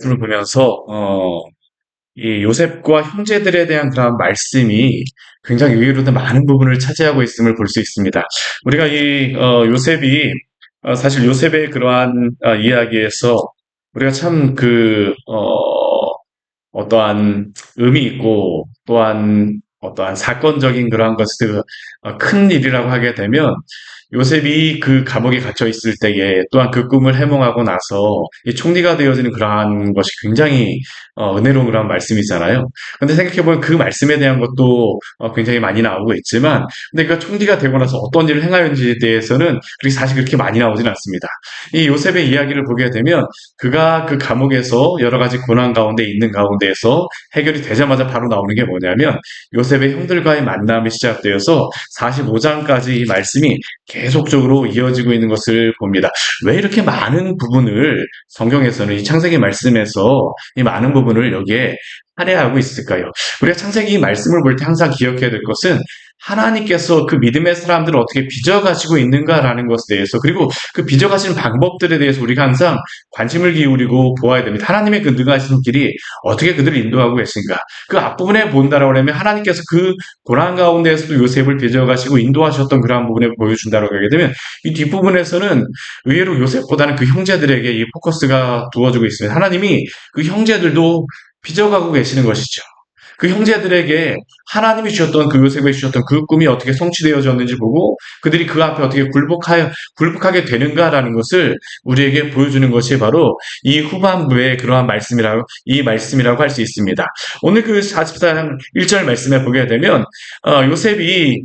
을 보면서 이 요셉과 형제들에 대한 그런 말씀이 굉장히 의외로도 많은 부분을 차지하고 있음을 볼 수 있습니다. 우리가 이 요셉이 사실 요셉의 그러한 이야기에서 우리가 참 어떠한 의미 있고 또한 어떠한 사건적인 그러한 것을 큰 일이라고 하게 되면 요셉이 그 감옥에 갇혀 있을 때에 또한 그 꿈을 해몽하고 나서 이 총리가 되어지는 그러한 것이 굉장히 은혜로운 그런 말씀이잖아요. 근데 생각해보면 그 말씀에 대한 것도 굉장히 많이 나오고 있지만 근데 그 총리가 되고 나서 어떤 일을 행하였는지에 대해서는 사실 그렇게 많이 나오진 않습니다. 이 요셉의 이야기를 보게 되면 그가 그 감옥에서 여러 가지 고난 가운데 있는 가운데에서 해결이 되자마자 바로 나오는 게 뭐냐면 요셉의 형들과의 만남이 시작되어서 45장까지 이 말씀이 계속적으로 이어지고 있는 것을 봅니다. 왜 이렇게 많은 부분을 성경에서는 이 창세기 말씀에서 이 많은 부분을 여기에 할애하고 있을까요? 우리가 창세기 말씀을 볼 때 항상 기억해야 될 것은 하나님께서 그 믿음의 사람들을 어떻게 빚어가시고 있는가라는 것에 대해서 그리고 그 빚어가시는 방법들에 대해서 우리가 항상 관심을 기울이고 보아야 됩니다. 하나님의 그 능하신 길이 어떻게 그들을 인도하고 계신가. 그 앞부분에 본다라고 하면 하나님께서 그 고난 가운데에서도 요셉을 빚어가시고 인도하셨던 그러한 부분을 보여준다고 하게 되면 이 뒷부분에서는 의외로 요셉보다는 그 형제들에게 이 포커스가 두어지고 있습니다. 하나님이 그 형제들도 빚어가고 계시는 것이죠. 그 형제들에게 하나님이 주셨던 그 요셉에 주셨던 그 꿈이 어떻게 성취되어졌는지 보고 그들이 그 앞에 어떻게 굴복하게 되는가라는 것을 우리에게 보여주는 것이 바로 이 후반부의 그러한 말씀이라고 할 수 있습니다. 오늘 그 44장 1절 말씀에 보게 되면 요셉이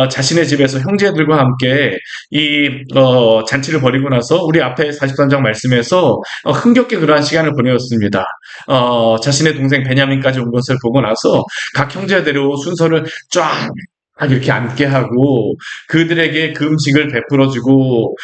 자신의 집에서 형제들과 함께 이 잔치를 벌이고 나서 우리 앞에 43장 말씀에서 흥겹게 그러한 시간을 보내었습니다. 자신의 동생 베냐민까지 온 것을 보고 나서 각 형제대로 순서를 쫙 이렇게 앉게 하고 그들에게 그 음식을 베풀어주고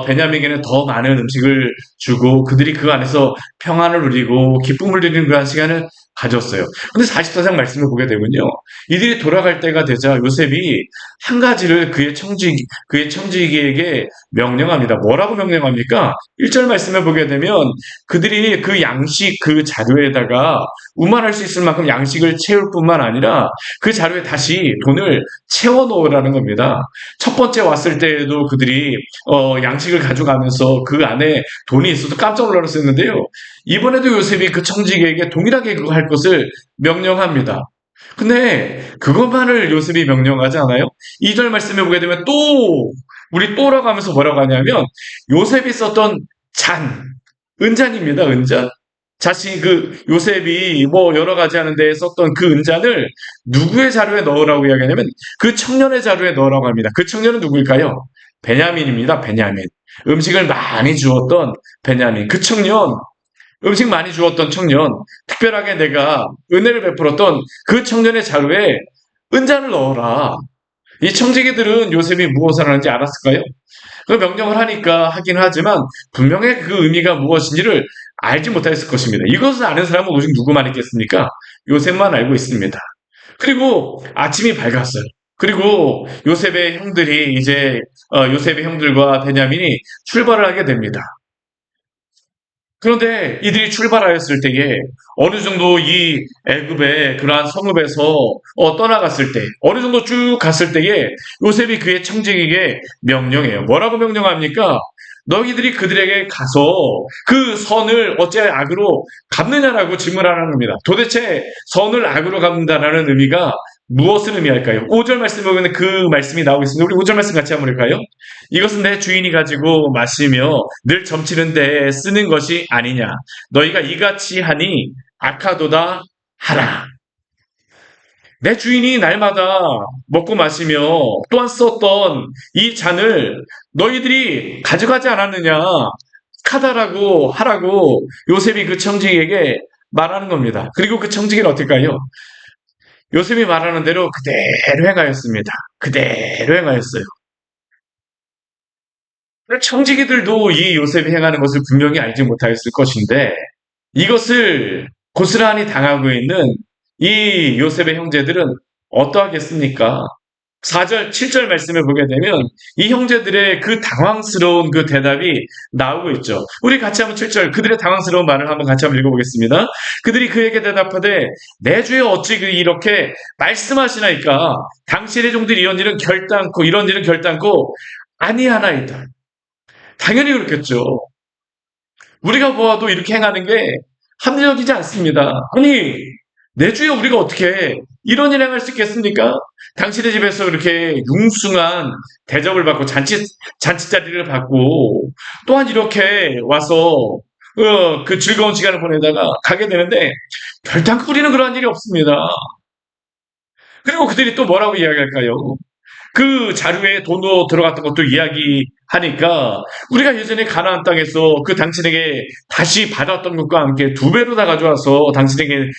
베냐민에게는 더 많은 음식을 주고 그들이 그 안에서 평안을 누리고 기쁨을 누리는 그런 시간을 가졌어요. 근데 44장 말씀을 보게 되면요. 이들이 돌아갈 때가 되자 요셉이 한 가지를 그의 청지기에게 명령합니다. 뭐라고 명령합니까? 1절 말씀을 보게 되면 그들이 그 양식 그 자료에다가 운반할 수 있을 만큼 양식을 채울 뿐만 아니라 그 자료에 다시 돈을 채워 넣으라는 겁니다. 첫 번째 왔을 때에도 그들이 양식을 가져가면서 그 안에 돈이 있어서 깜짝 놀랐었는데요. 이번에도 요셉이 그 청지기에게 동일하게 그거 할 것을 명령합니다. 근데 그것만을 요셉이 명령하지 않아요? 2절 말씀해 보게 되면 우리 또라고 하면서 뭐라고 하냐면 요셉이 썼던 은잔입니다, 은잔. 자신이 요셉이 뭐 여러 가지 하는 데 썼던 그 은잔을 누구의 자루에 넣으라고 이야기하냐면 그 청년의 자루에 넣으라고 합니다. 그 청년은 누구일까요? 베냐민입니다, 베냐민. 음식을 많이 주었던 베냐민. 그 청년, 음식 많이 주었던 청년, 특별하게 내가 은혜를 베풀었던 그 청년의 자루에 은잔을 넣어라. 이 청지기들은 요셉이 무엇을 하는지 알았을까요? 그 명령을 하긴 하지만 분명히 그 의미가 무엇인지를 알지 못했을 것입니다. 이것을 아는 사람은 오직 누구만 있겠습니까? 요셉만 알고 있습니다. 그리고 아침이 밝았어요. 그리고 요셉의 형들과 베냐민이 출발을 하게 됩니다. 그런데 이들이 출발하였을 때에 어느 정도 이 애굽의 그러한 성읍에서 떠나갔을 때 어느 정도 쭉 갔을 때에 요셉이 그의 청지기에게 명령해요. 뭐라고 명령합니까? 너희들이 그들에게 가서 그 선을 어째 악으로 갚느냐라고 질문하는 겁니다. 도대체 선을 악으로 갚는다라는 의미가 무엇을 의미할까요? 5절 말씀 보면 그 말씀이 나오고 있습니다. 우리 5절 말씀 같이 한번 볼까요? 이것은 내 주인이 가지고 마시며 늘 점치는 데에 쓰는 것이 아니냐. 너희가 이같이 하니 악하도다 하라. 내 주인이 날마다 먹고 마시며 또한 썼던 이 잔을 너희들이 가져가지 않았느냐. 하다라고 하라고 요셉이 그 청지기에게 말하는 겁니다. 그리고 그 청지기는 어떨까요? 요셉이 말하는 대로 그대로 행하였습니다. 그대로 행하였어요. 청지기들도 이 요셉이 행하는 것을 분명히 알지 못하였을 것인데 이것을 고스란히 당하고 있는 이 요셉의 형제들은 어떠하겠습니까? 4절, 7절 말씀을 보게 되면 이 형제들의 그 당황스러운 그 대답이 나오고 있죠. 우리 같이 한번 7절 그들의 당황스러운 말을 한번 같이 한번 읽어보겠습니다. 그들이 그에게 대답하되 내 주여 어찌 이렇게 말씀하시나이까 당신의 종들이 이런 일은 결단코 이런 일은 결단코 아니하나이다. 당연히 그렇겠죠. 우리가 보아도 이렇게 행하는 게 합리적이지 않습니다. 아니, 내 주에 우리가 어떻게 이런 일 행할 수 있겠습니까? 당신의 집에서 이렇게 융숭한 대접을 받고 잔치자리를 받고 또한 이렇게 와서 그 즐거운 시간을 보내다가 가게 되는데 결단코 우리는 그러한 일이 없습니다. 그리고 그들이 또 뭐라고 이야기할까요? 그 자료에 돈도 들어갔던 것도 이야기하니까 우리가 예전에 가나안 땅에서 그 당신에게 다시 받았던 것과 함께 두 배로 다 가져와서 당신에게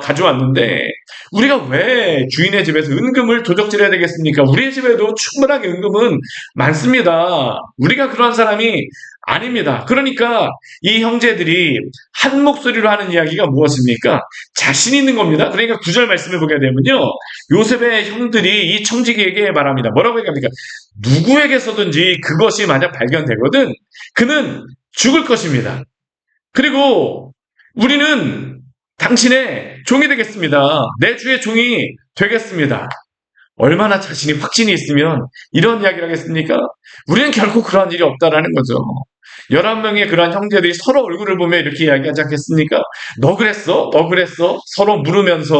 가져왔는데 우리가 왜 주인의 집에서 은금을 도적질해야 되겠습니까? 우리의 집에도 충분하게 은금은 많습니다. 우리가 그러한 사람이 아닙니다. 그러니까 이 형제들이 한 목소리로 하는 이야기가 무엇입니까? 자신 있는 겁니다. 그러니까 9절 말씀을 보게 되면요. 요셉의 형들이 이 청지기에게 말합니다. 뭐라고 얘기합니까? 누구에게서든지 그것이 만약 발견되거든 그는 죽을 것입니다. 그리고 우리는 당신의 종이 되겠습니다. 내 주의 종이 되겠습니다. 얼마나 자신이 확신이 있으면 이런 이야기를 하겠습니까? 우리는 결코 그러한 일이 없다라는 거죠. 11명의 그러한 형제들이 서로 얼굴을 보며 이렇게 이야기하지 않겠습니까? 너 그랬어? 너 그랬어? 서로 물으면서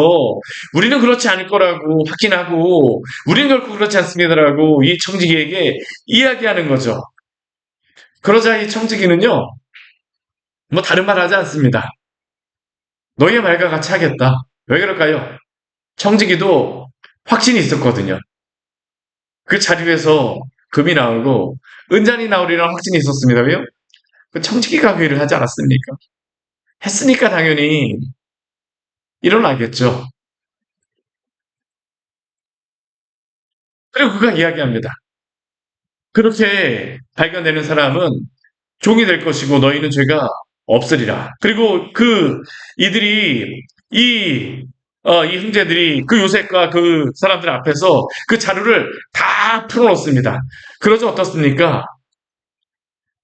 우리는 그렇지 않을 거라고 확인하고 우리는 결코 그렇지 않습니다라고 이 청지기에게 이야기하는 거죠. 그러자 이 청지기는요. 뭐 다른 말 하지 않습니다. 너희의 말과 같이 하겠다. 왜 그럴까요? 청지기도 확신이 있었거든요. 그 자리에서 금이 나오고 은잔이 나오리라는 확신이 있었습니다. 왜요? 그 청지기가 그 일을 하지 않았습니까? 했으니까 당연히 일어나겠죠. 그리고 그가 이야기합니다. 그렇게 발견되는 사람은 종이 될 것이고 너희는 죄가 없으리라. 그리고 이들이 이 형제들이 그 요셉과 그 사람들 앞에서 그 자료를 다 풀어놓습니다. 그러자 어떻습니까?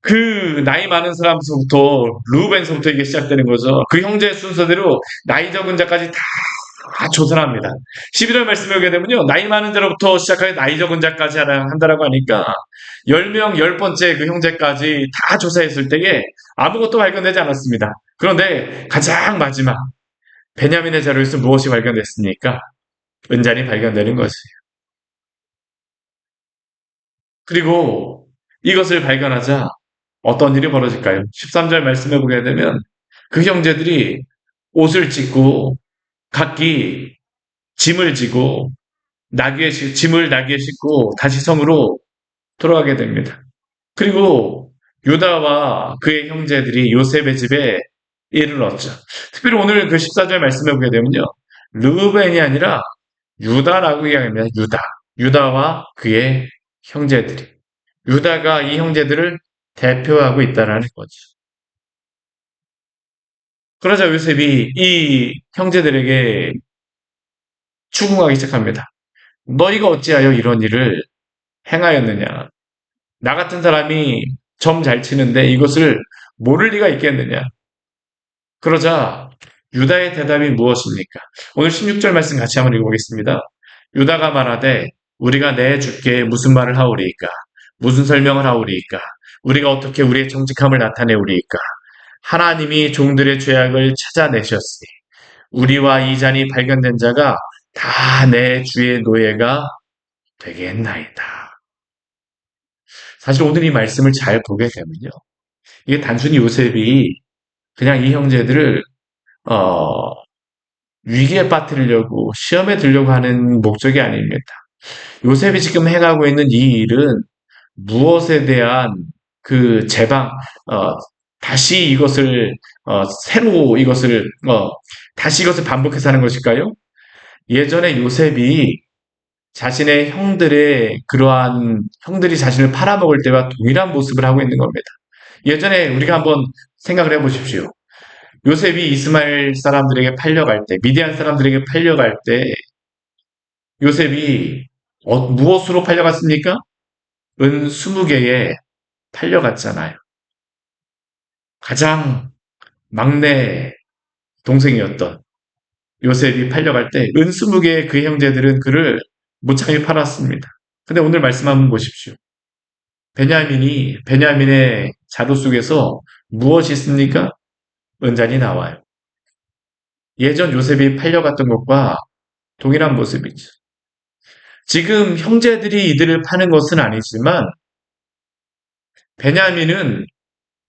그 나이 많은 사람부터 루벤서부터 이게 시작되는 거죠. 그 형제 순서대로 나이 적은 자까지 다 조사합니다. 11월 말씀에 오게 되면요. 나이 많은 자로부터 시작하여 나이 적은 자까지 한다라고 하니까 10명 10번째 그 형제까지 다 조사했을 때에 아무것도 발견되지 않았습니다. 그런데 가장 마지막 베냐민의 자료에서 무엇이 발견됐습니까? 은잔이 발견되는 것이에요. 그리고 이것을 발견하자 어떤 일이 벌어질까요? 13절 말씀해 보게 되면 그 형제들이 옷을 찢고 각기 짐을 지고 짐을 나귀에 싣고 다시 성으로 돌아가게 됩니다. 그리고 유다와 그의 형제들이 요셉의 집에 이르렀죠. 특별히 오늘 그 14절 말씀해 보게 되면요. 르우벤이 아니라 유다라고 이야기합니다. 유다와 그의 형제들이. 유다가 이 형제들을 대표하고 있다라는 거죠. 그러자 요셉이 이 형제들에게 추궁하기 시작합니다. 너희가 어찌하여 이런 일을 행하였느냐? 나 같은 사람이 점 잘 치는데 이것을 모를 리가 있겠느냐? 그러자 유다의 대답이 무엇입니까? 오늘 16절 말씀 같이 한번 읽어보겠습니다. 유다가 말하되 우리가 내 주께 무슨 말을 하오리이까? 무슨 설명을 하오리이까? 우리가 어떻게 우리의 정직함을 나타내오리이까? 하나님이 종들의 죄악을 찾아내셨으니 우리와 이 잔이 발견된 자가 다 내 주의 노예가 되겠나이다. 사실 오늘 이 말씀을 잘 보게 되면요. 이게 단순히 요셉이 그냥 이 형제들을 어, 위기에 빠뜨리려고 시험에 들려고 하는 목적이 아닙니다. 요셉이 지금 행하고 있는 이 일은 무엇에 대한 그 어, 다시 이것을 새로 이것을 다시 이것을 반복해서 하는 것일까요? 예전에 요셉이 자신의 형들이 자신을 팔아먹을 때와 동일한 모습을 하고 있는 겁니다. 예전에 우리가 한번 생각을 해보십시오. 요셉이 이스마엘 사람들에게 팔려갈 때, 미디안 사람들에게 팔려갈 때, 요셉이 무엇으로 팔려갔습니까? 은 20개에 팔려갔잖아요. 가장 막내 동생이었던 요셉이 팔려갈 때 은 20개의 그 형제들은 그를 무참히 팔았습니다. 근데 오늘 말씀 한번 보십시오. 베냐민의 자루 속에서 무엇이 있습니까? 은잔이 나와요. 예전 요셉이 팔려갔던 것과 동일한 모습이죠. 지금 형제들이 이들을 파는 것은 아니지만 베냐민은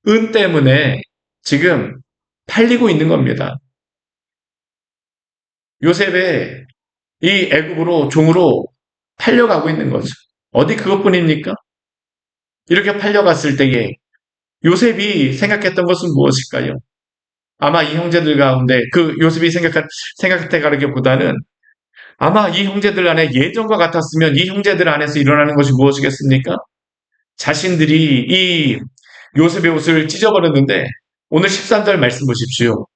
은 때문에 지금 팔리고 있는 겁니다. 요셉의 이 애굽으로 종으로 팔려가고 있는 거죠. 어디 그것뿐입니까? 이렇게 팔려갔을 때에 요셉이 생각했던 것은 무엇일까요? 아마 이 형제들 가운데 그 요셉이 생각했다기보다는 아마 이 형제들 안에 예전과 같았으면 이 형제들 안에서 일어나는 것이 무엇이겠습니까? 자신들이 이 요셉의 옷을 찢어버렸는데 오늘 13절 말씀 보십시오.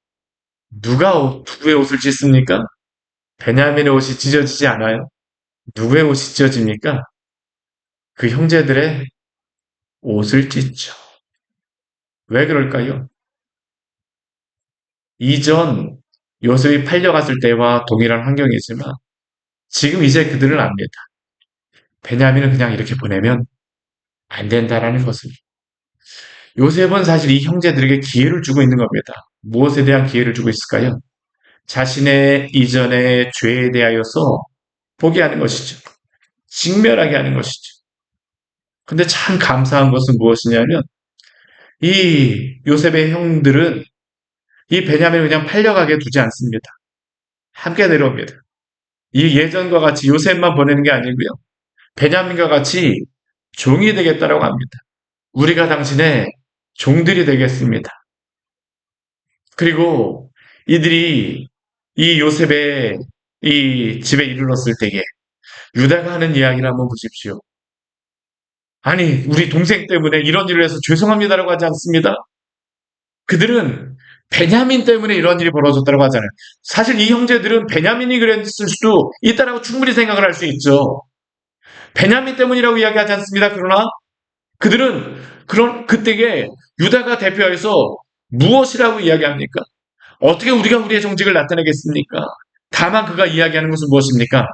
누구의 옷을 찢습니까? 베냐민의 옷이 찢어지지 않아요. 누구의 옷이 찢어집니까? 그 형제들의 옷을 찢죠. 왜 그럴까요? 이전 요셉이 팔려갔을 때와 동일한 환경이지만 지금 이제 그들은 압니다. 베냐민을 그냥 이렇게 보내면 안 된다라는 것을. 요셉은 사실 이 형제들에게 기회를 주고 있는 겁니다. 무엇에 대한 기회를 주고 있을까요? 자신의 이전의 죄에 대하여서 포기하는 것이죠. 직면하게 하는 것이죠. 근데 참 감사한 것은 무엇이냐면 이 요셉의 형들은 이 베냐민을 그냥 팔려가게 두지 않습니다. 함께 내려옵니다. 이 예전과 같이 요셉만 보내는 게 아니고요. 베냐민과 같이 종이 되겠다라고 합니다. 우리가 당신의 종들이 되겠습니다. 그리고 이들이 이 요셉의 이 집에 이르렀을 때에 유다가 하는 이야기를 한번 보십시오. 아니, 우리 동생 때문에 이런 일을 해서 죄송합니다라고 하지 않습니다. 그들은 베냐민 때문에 이런 일이 벌어졌다고 하잖아요. 사실 이 형제들은 베냐민이 그랬을 수도 있다라고 충분히 생각을 할 수 있죠. 베냐민 때문이라고 이야기하지 않습니다. 그러나 그들은 그때에 유다가 대표해서 무엇이라고 이야기합니까? 어떻게 우리가 우리의 정직을 나타내겠습니까? 다만 그가 이야기하는 것은 무엇입니까?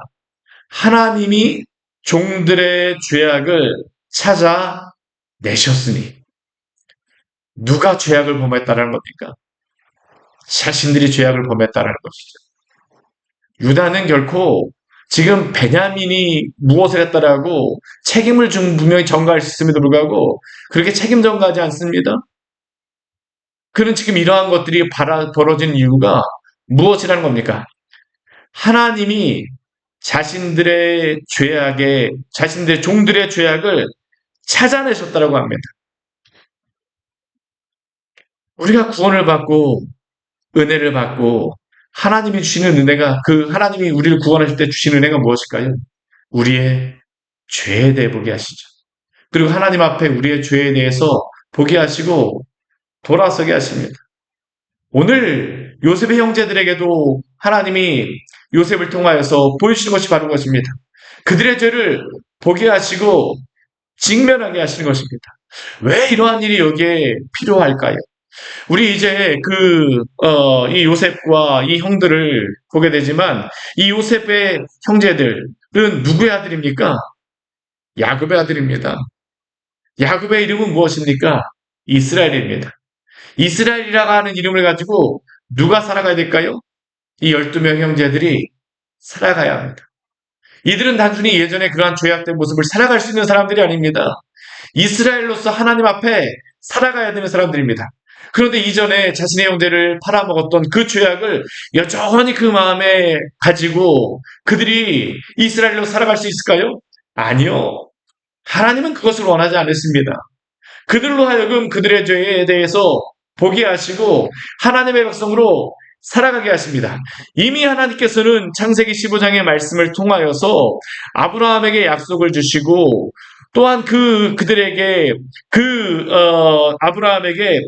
하나님이 종들의 죄악을 찾아내셨으니 누가 죄악을 범했다라는 겁니까? 자신들이 죄악을 범했다라는 것이죠. 유다는 결코 지금 베냐민이 무엇을 했다라고 책임을 분명히 전가할 수 있음에도 불구하고 그렇게 책임 전가하지 않습니다. 그는 지금 이러한 것들이 벌어진 이유가 무엇이라는 겁니까? 하나님이 자신들의 종들의 죄악을 찾아내셨다라고 합니다. 우리가 구원을 받고 은혜를 받고 하나님이 주시는 은혜가 하나님이 우리를 구원하실 때 주시는 은혜가 무엇일까요? 우리의 죄에 대해 보게 하시죠. 그리고 하나님 앞에 우리의 죄에 대해서 보게 하시고 돌아서게 하십니다. 오늘 요셉의 형제들에게도 하나님이 요셉을 통하여서 보여주시는 것이 바로 것입니다. 그들의 죄를 보게 하시고 직면하게 하시는 것입니다. 왜 이러한 일이 여기에 필요할까요? 우리 이제 이 요셉과 이 형들을 보게 되지만 이 요셉의 형제들은 누구의 아들입니까? 야곱의 아들입니다. 야곱의 이름은 무엇입니까? 이스라엘입니다. 이스라엘이라고 하는 이름을 가지고 누가 살아가야 될까요? 이 12명 형제들이 살아가야 합니다. 이들은 단순히 예전에 그러한 죄악된 모습을 살아갈 수 있는 사람들이 아닙니다. 이스라엘로서 하나님 앞에 살아가야 되는 사람들입니다. 그런데 이전에 자신의 형제를 팔아먹었던 그 죄악을 여전히 그 마음에 가지고 그들이 이스라엘로 살아갈 수 있을까요? 아니요. 하나님은 그것을 원하지 않으십니다. 그들로 하여금 그들의 죄에 대해서 보게 하시고 하나님의 백성으로 살아가게 하십니다. 이미 하나님께서는 창세기 15장의 말씀을 통하여서 아브라함에게 약속을 주시고 또한 그들에게 아브라함에게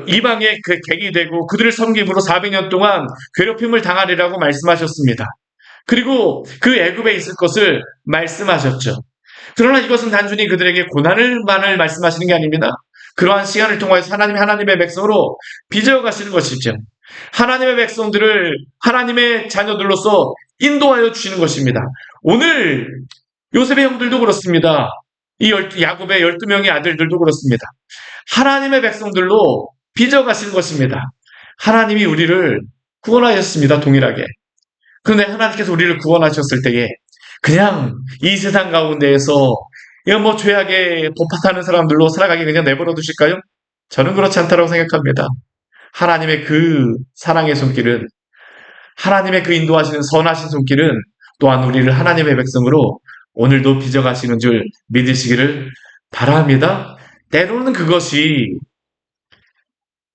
이방의 객이 되고 그들을 섬김으로 400년 동안 괴롭힘을 당하리라고 말씀하셨습니다. 그리고 그 애굽에 있을 것을 말씀하셨죠. 그러나 이것은 단순히 그들에게 고난을만을 말씀하시는 게 아닙니다. 그러한 시간을 통하여서 하나님이 하나님의 백성으로 빚어 가시는 것이죠. 하나님의 백성들을 하나님의 자녀들로서 인도하여 주시는 것입니다. 오늘 요셉의 형들도 그렇습니다. 야곱의 12명의 아들들도 그렇습니다. 하나님의 백성들로 빚어 가시는 것입니다. 하나님이 우리를 구원하셨습니다. 동일하게. 그런데 하나님께서 우리를 구원하셨을 때에 그냥 이 세상 가운데에서 이거 뭐 죄악에 범파하는 사람들로 살아가게 그냥 내버려 두실까요? 저는 그렇지 않다고 생각합니다. 하나님의 그 사랑의 손길은, 하나님의 그 인도하시는 선하신 손길은 또한 우리를 하나님의 백성으로 오늘도 빚어가시는 줄 믿으시기를 바랍니다. 때로는 그것이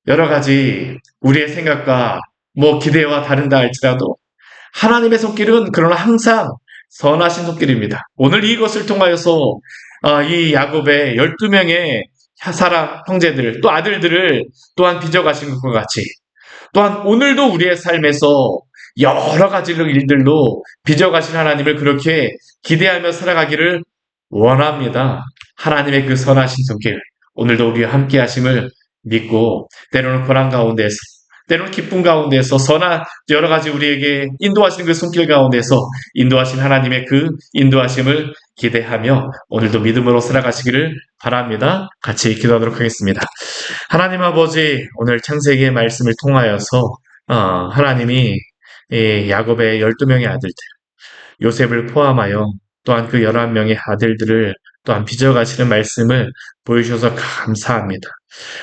여러 가지 우리의 생각과 뭐 기대와 다른다 할지라도 하나님의 손길은 그러나 항상 선하신 손길입니다. 오늘 이것을 통하여서 이 야곱의 12명의 사람 형제들 또 아들들을 또한 빚어가신 것과 같이 또한 오늘도 우리의 삶에서 여러 가지 일들로 빚어가신 하나님을 그렇게 기대하며 살아가기를 원합니다. 하나님의 그 선하신 손길 오늘도 우리와 함께 하심을 믿고 때로는 고난 가운데서 때로는 기쁨 가운데서 선한 여러 가지 우리에게 인도하시는 그 손길 가운데서 인도하신 하나님의 그 인도하심을 기대하며 오늘도 믿음으로 살아가시기를 바랍니다. 같이 기도하도록 하겠습니다. 하나님 아버지, 오늘 창세기의 말씀을 통하여서 하나님이 야곱의 12명의 아들들 요셉을 포함하여 또한 그 11명의 아들들을 또한 빚어가시는 말씀을 보여주셔서 감사합니다.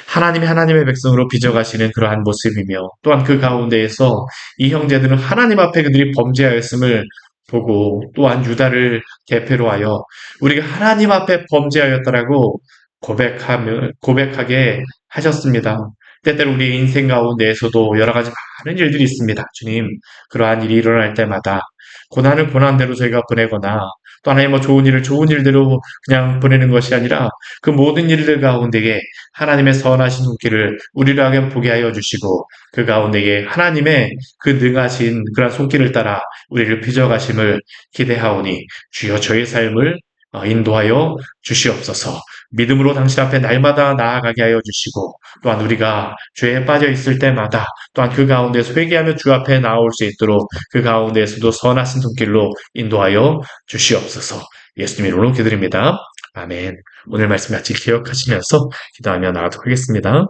하나님이 하나님의 백성으로 빚어가시는 그러한 모습이며 또한 그 가운데에서 이 형제들은 하나님 앞에 그들이 범죄하였음을 보고 또한 유다를 대표로 하여 우리가 하나님 앞에 범죄하였다라고 고백하게 하셨습니다. 때때로 우리 인생 가운데에서도 여러 가지 많은 일들이 있습니다. 주님, 그러한 일이 일어날 때마다 고난을 고난대로 저희가 보내거나 또 하나님 뭐 좋은 일을 좋은 일대로 그냥 보내는 것이 아니라 그 모든 일들 가운데에 하나님의 선하신 손길을 우리를 보게 하여 주시고 그 가운데에 하나님의 그 능하신 그런 손길을 따라 우리를 빚어가심을 기대하오니 주여 저의 삶을 인도하여 주시옵소서. 믿음으로 당신 앞에 날마다 나아가게 하여 주시고 또한 우리가 죄에 빠져 있을 때마다 또한 그 가운데서 회개하며 주 앞에 나올 수 있도록 그 가운데에서도 선하신 손길로 인도하여 주시옵소서. 예수님 이름으로 기도드립니다. 아멘. 오늘 말씀 같이 기억하시면서 기도하며 나가도록 하겠습니다.